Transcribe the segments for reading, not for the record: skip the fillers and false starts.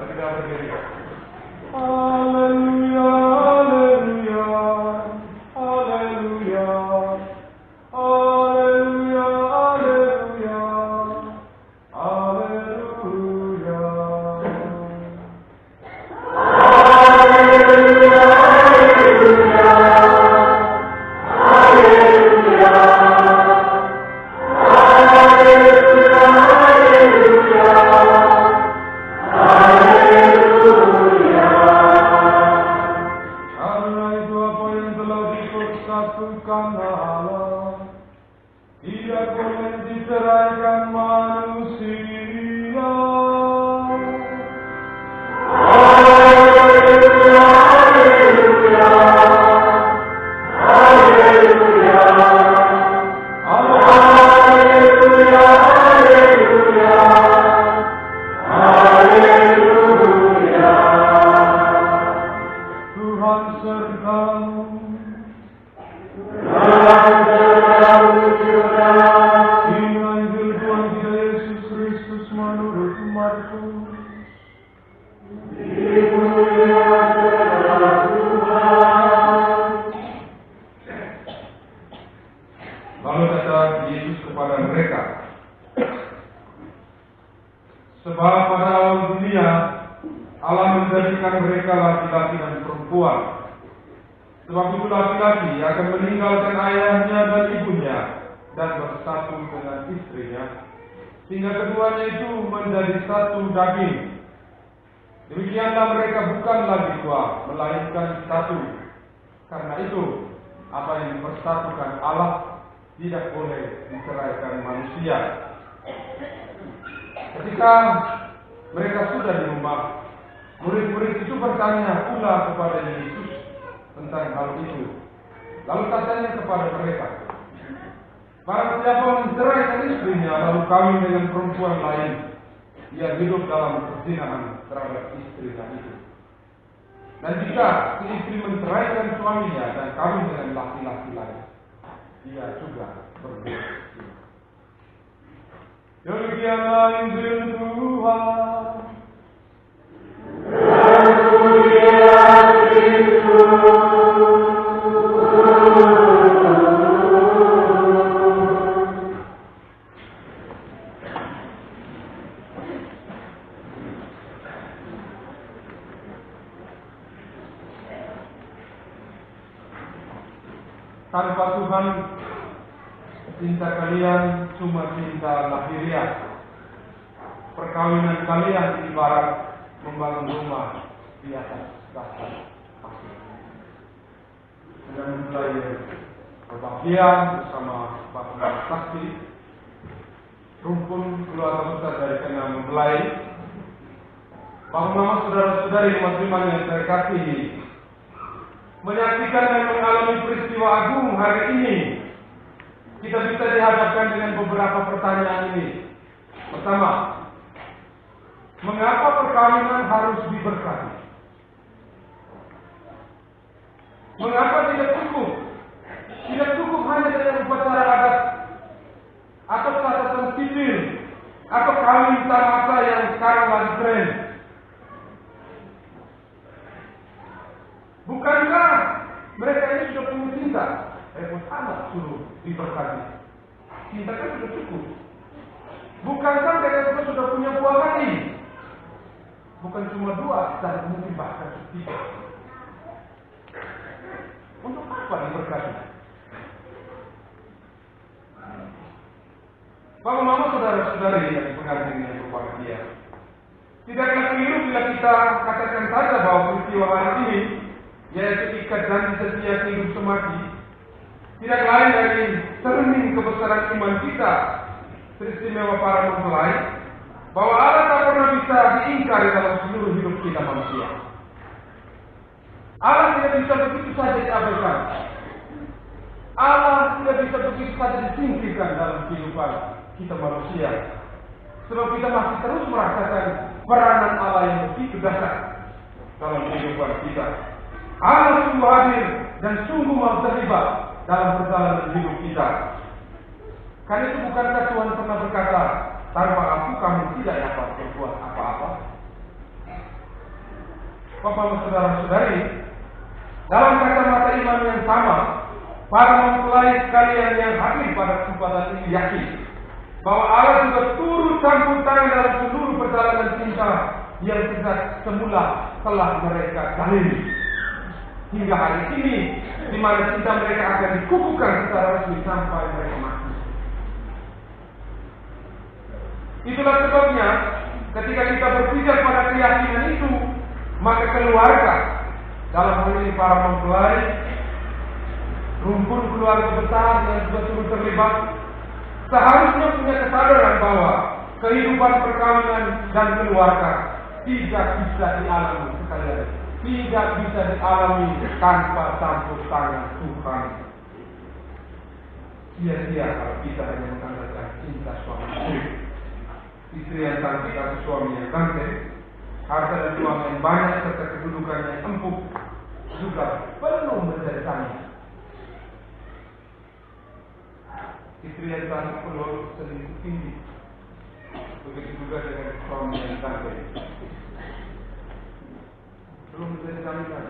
Mari kita berdiri. Haleluya, haleluya, haleluya, haleluya, haleluya, haleluya. Lalu kata Yesus kepada mereka, sebab pada awal dunia Allah menjadikan mereka laki-laki dan perempuan. Sebab itu laki-laki akan meninggalkan ayahnya dan ibunya dan bersatu dengan istrinya, sehingga keduanya itu menjadi satu daging. Demikianlah mereka bukan lagi dua, melainkan satu. Karena itu, apa yang dipersatukan Allah tidak boleh diceraikan manusia. Ketika mereka sudah di rumah, murid-murid itu bertanya pula kepada Yesus tentang hal itu. Lalu katanya kepada mereka, barang siapa menceraikan istrinya lalu kawin dengan perempuan lain, ia hidup dalam perzinahan terhadap istrinya itu. Dan jika si istri menceraikan suaminya dan kawin dengan laki-laki lain, dia juga berdosa. Demikianlah Injil Tuhan. Tanpa Tuhan, cinta kalian cuma cinta lahiriah. Perkawinan kalian ibarat membangun rumah di atas dasar pasir. Dengan mulai berbahagia bersama bapak saksi, rumpun keluarga besar dari kena mempelai. Bapak saudara-saudari musliman yang saya kasihi, menyaksikan dan mengalami peristiwa agung hari ini, kita bisa dihadapkan dengan beberapa pertanyaan ini. Pertama, mengapa perkawinan harus diberkati? Mengapa tidak cukup? Tidak cukup hanya dengan upacara adat atau catatan sipil atau kawin tamasa yang sekarang lagi tren. Bukankah mereka ini sudah punya cinta? Repot amat suruh diberkati. Cinta kan sudah cukup. Bukankah mereka sudah punya buah hati? Bukan cuma dua, dan mungkin bahkan tiga. Untuk apa diberkati? Bapak mama saudara-saudari yang pengantin yang berbahagia, tidaklah keliru bila kita katakan saja bahwa peristiwa hari ini, yaitu ikat janji setia hidup semati, tidak lain dari cermin kebesaran iman kita, teristimewa para mempelai, bahwa Allah tak pernah bisa diingkari dalam seluruh hidup kita manusia. Allah tidak bisa begitu saja diabaikan. Allah tidak bisa begitu saja disingkirkan dalam kehidupan kita manusia. Sebab kita masih terus merasakan peranan Allah yang begitu dahsyat dalam kehidupan kita. Allah sungguh hadir dan sungguh mau terlibat dalam perjalanan hidup kita. Karena itu bukankah Tuhan pernah berkata, tanpa aku kamu tidak dapat berbuat apa-apa? Bapak saudara-saudari, dalam kacamata iman yang sama, para mempelai sekalian yang hadir pada kesempatan ini yakin bahwa Allah juga turut campur tangan dalam seluruh perjalanan cinta yang sejak semula telah mereka jalani hingga hari ini, di mana cinta mereka akan dikukuhkan secara resmi sampai mereka mati. Itulah sebabnya ketika kita berpijak pada keyakinan itu, maka keluarga, dalam hal ini para mempelai, rumpun keluarga besar yang sudah turut terlibat, seharusnya punya kesadaran bahwa kehidupan perkawinan dan keluarga tidak bisa dialami sekali lagi, tidak bisa dialami tanpa campur tangan Tuhan. Sia-sia kalau kita hanya mengandalkan cinta suami istri. Istri yang cantik atau suami yang ganteng, harta dan uang yang banyak serta kedudukan yang empuk juga penuh menjadi tanya. Istri yang cantik perlu sedikit tinggi, begitu juga dengan suami yang ganteng. Belum menjadi jaminan.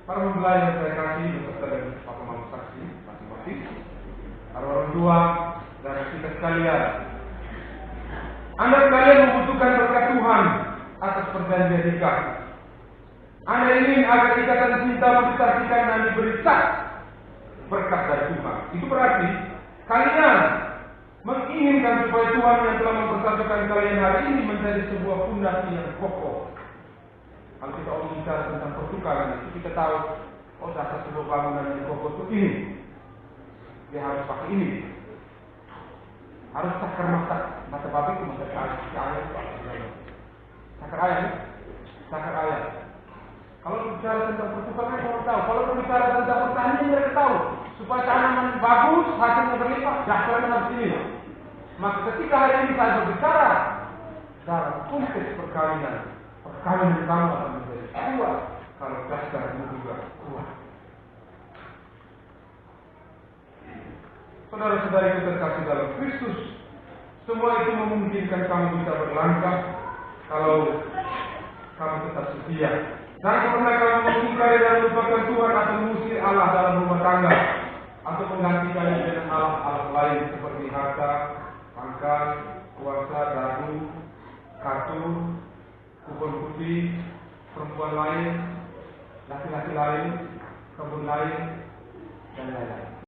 Para mempelai yang saya kasih beserta dengan Papa Mama saksi masing-masing, para orang tua dan kita sekalian, Anda sekalian membutuhkan berkat Tuhan atas perjanjian nikah. Anda ingin agar ikatan cinta disaksikan dan diberi sah berkat dari Tuhan. Itu berarti kalian menginginkan supaya Tuhan yang telah mempersatukan kalian hari ini menjadi sebuah fondasi yang kokoh. Kalau kita bicara tentang pertukaran itu, kita tahu, oh dasar sebuah bangunan yang kokoh itu ini. Dia harus pakai ini. Harus cakar mata babi itu mata ayam. Cakar ayam. Kalau bicara tentang pertukaran orang tahu. Kalau bicara tentang pertanian mereka tahu. Supaya tanaman bagus, hasilnya berlimpah, dasarnya harus ini. Maka ketika hari ini saya berbicara dalam konteks perkawinan kamu akan menjadi kuat kalau dasarmu juga kuat. Saudara-saudari yang terkasih dalam Kristus, semua itu memungkinkan kamu bisa berlangkah kalau kamu tetap setia. Jangan pernah kamu mengingkari dan melupakan Tuhan atau mengusir Allah dalam rumah tangga, atau menggantikannya dengan Allah lain seperti harta, pangkat, kuasa, dagu, kartu, kupon putih, perempuan lain, laki-laki lain, kebun lain, dan lain-lain.